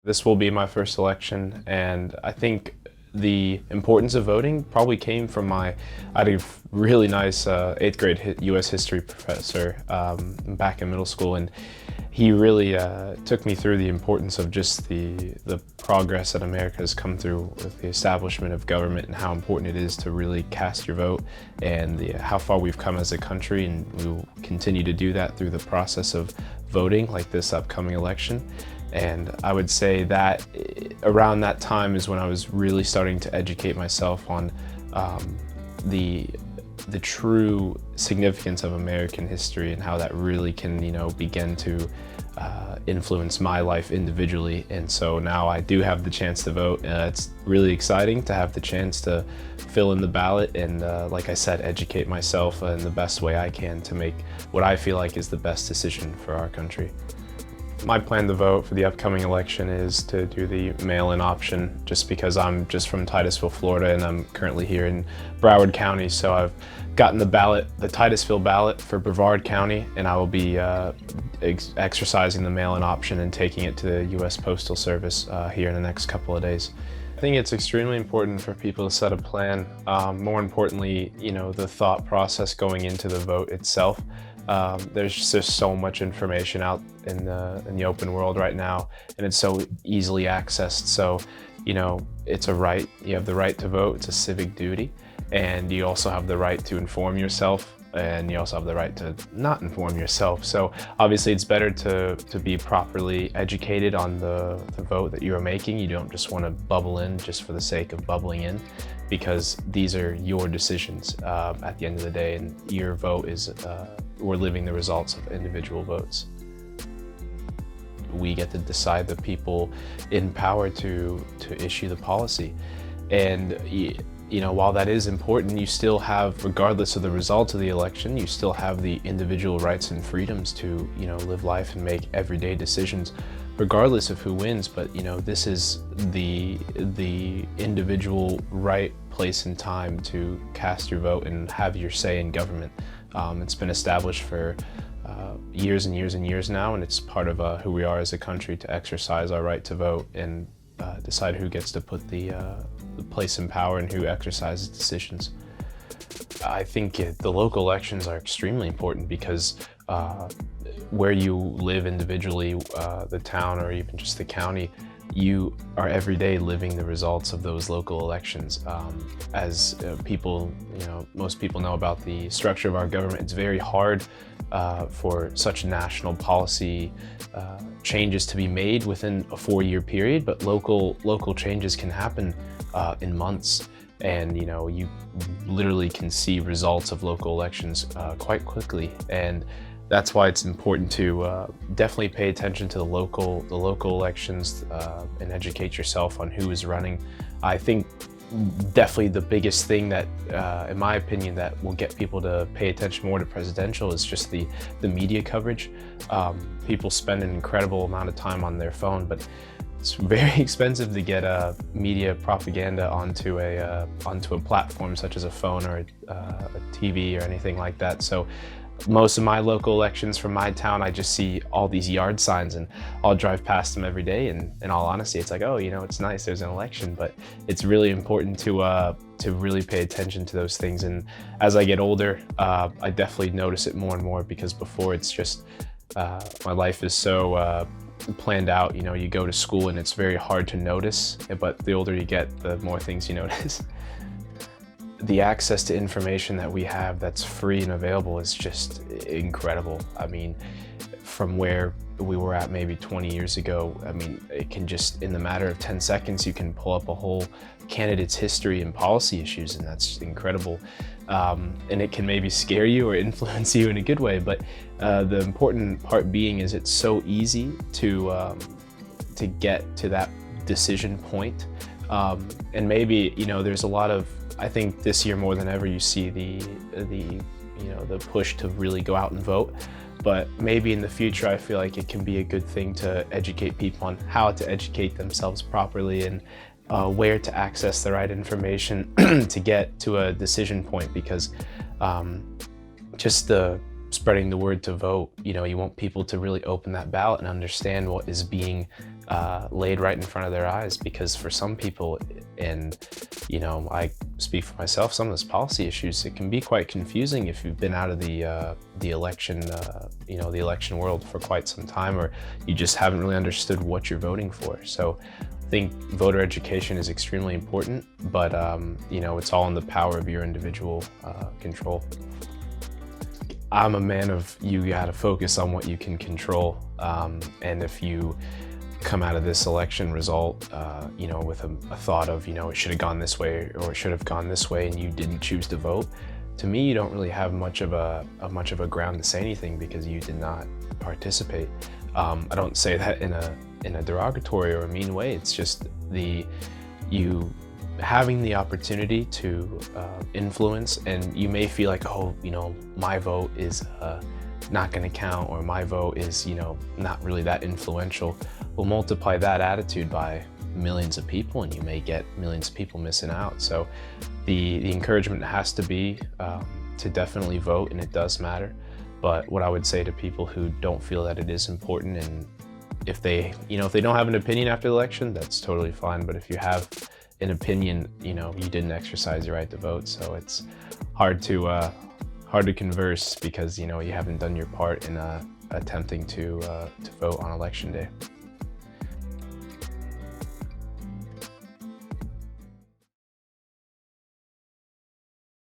This will be my first election, and I think the importance of voting probably came from I had a really nice 8th grade US history professor back in middle school, and he really took me through the importance of just the progress that America has come through with the establishment of government and how important it is to really cast your vote, and how far we've come as a country, and we will continue to do that through the process of voting like this upcoming election. And I would say that around that time is when I was really starting to educate myself on the true significance of American history and how that really can, begin to influence my life individually. And so now I do have the chance to vote. It's really exciting to have the chance to fill in the ballot and, like I said, educate myself in the best way I can to make what I feel like is the best decision for our country. My plan to vote for the upcoming election is to do the mail-in option, just because I'm just from Titusville, Florida, and I'm currently here in Broward County. So I've gotten the Titusville ballot for Brevard County, and I will be exercising the mail-in option and taking it to the U.S. Postal Service here in the next couple of days. I think it's extremely important for people to set a plan. More importantly, the thought process going into the vote itself. There's just so much information out in the open world right now, and it's so easily accessed. So, it's a right. You have the right to vote. It's a civic duty, and you also have the right to inform yourself, and you also have the right to not inform yourself. So obviously it's better to be properly educated on the vote that you're making. You don't just want to bubble in just for the sake of bubbling in, because these are your decisions at the end of the day, and your vote is, we're living the results of individual votes. We get to decide the people in power to issue the policy. And while that is important, you still have, regardless of the results of the election, you still have the individual rights and freedoms to, live life and make everyday decisions, regardless of who wins. But, this is the individual right, place, and time to cast your vote and have your say in government. It's been established for years and years and years now, and it's part of who we are as a country to exercise our right to vote and decide who gets to put the place in power and who exercises decisions. I think the local elections are extremely important because where you live individually, the town or even just the county, you are every day living the results of those local elections. As people, most people know about the structure of our government, it's very hard for such national policy changes to be made within a 4-year period, but local changes can happen in months. And you literally can see results of local elections quite quickly, and that's why it's important to definitely pay attention to the local elections and educate yourself on who is running. I think definitely the biggest thing that, in my opinion, that will get people to pay attention more to presidential is just the media coverage. People spend an incredible amount of time on their phone, but it's very expensive to get media propaganda onto a platform such as a phone or a TV or anything like that. So most of my local elections from my town, I just see all these yard signs, and I'll drive past them every day. And in all honesty, it's like, oh, it's nice, there's an election, but it's really important to really pay attention to those things. And as I get older, I definitely notice it more and more, because before it's just my life is so planned out. You go to school and it's very hard to notice, but the older you get, the more things you notice. The access to information that we have that's free and available is just incredible. I mean, from where we were at maybe 20 years ago, it can just, in the matter of 10 seconds, you can pull up a whole candidate's history and policy issues, and that's incredible. And it can maybe scare you or influence you in a good way, but the important part being is it's so easy to get to that decision point. And maybe, there's a lot of, I think this year more than ever, you see the push to really go out and vote. But maybe in the future, I feel like it can be a good thing to educate people on how to educate themselves properly and where to access the right information to get to a decision point. Because just the spreading the word to vote, you want people to really open that ballot and understand what is being laid right in front of their eyes. Because for some people, and I speak for myself, some of those policy issues, it can be quite confusing if you've been out of the election, the election world for quite some time, or you just haven't really understood what you're voting for. So I think voter education is extremely important, but it's all in the power of your individual control. I'm a man of, you gotta focus on what you can control, and if you come out of this election result, with a thought of, it should have gone this way or it should have gone this way, and you didn't choose to vote, to me, you don't really have much of a ground to say anything because you did not participate. I don't say that in a derogatory or a mean way. It's just you having the opportunity to influence, and you may feel like, oh, my vote is not going to count, or my vote is not really that influential. We'll multiply that attitude by millions of people, and you may get millions of people missing out. So the encouragement has to be to definitely vote, and it does matter. But what I would say to people who don't feel that it is important, and if they don't have an opinion after the election, that's totally fine. But if you have an opinion, you didn't exercise your right to vote. So it's hard to converse because you haven't done your part in attempting to vote on election day.